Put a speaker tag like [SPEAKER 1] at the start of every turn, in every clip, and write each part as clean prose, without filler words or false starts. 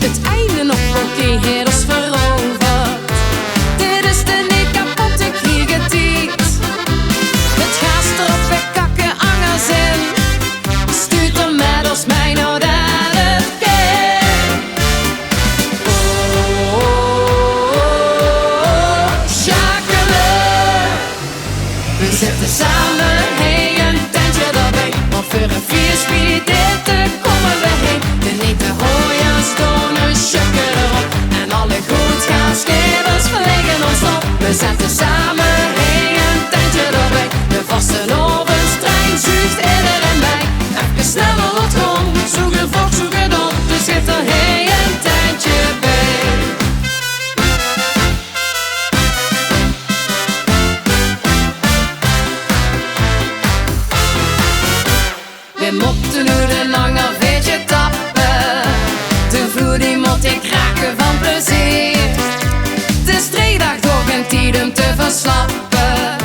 [SPEAKER 1] Het einde nog oké, het is veroverd. Dit is de niet kapotte kriegetiet. Het gas erop, we kakken angers in. Stuurt er met ons mij nou dat het kind. Schakelen. We zitten samen, hey, een tentje erbij. Maar voor een vierspiel dit te komen we heen. De niet te hooien, stonen, schukken erop. En alle goed gaan schevers verleggen ons op. We zetten samen, hey, een tentje erbij. De vaste ovenstrein zuigt iedereen bij. Even sneller wat gewoon, zoeken voor, zoeken op. Dus zit er hey, een tentje bij. We mochten nu de lange veetje tappen. De vloer die moet ik raken van plezier. Het is 3 dagen toch een tijd om te verslappen.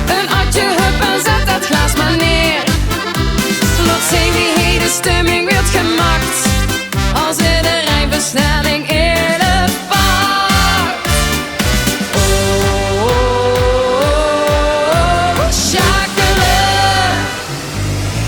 [SPEAKER 1] Een atje hup en zet dat glas maar neer. Laat zien wie hele stemming wordt gemaakt. Als in de rijversnelling in het paard. Schakelen.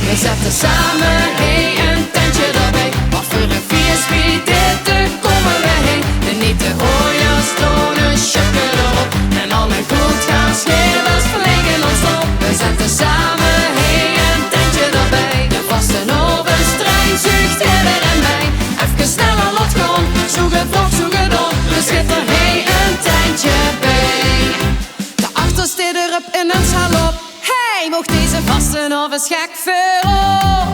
[SPEAKER 1] We zetten samen, hey, een tentje erbij. Wat voor een vierspiel dit te komen we heen. De niet te hooien, stonen, schukken erop. En alle goed gaan schevers verleggen ons op. We zetten samen, hey, een tentje erbij. De vaste ovenstrein zuigt iedereen bij. Even sneller laat gaan, zoeken voor, zoeken op. Dus zit er hey, een tentje bij. De achterste erop in een salop. Hey, mocht deze vaste ovens gek voor.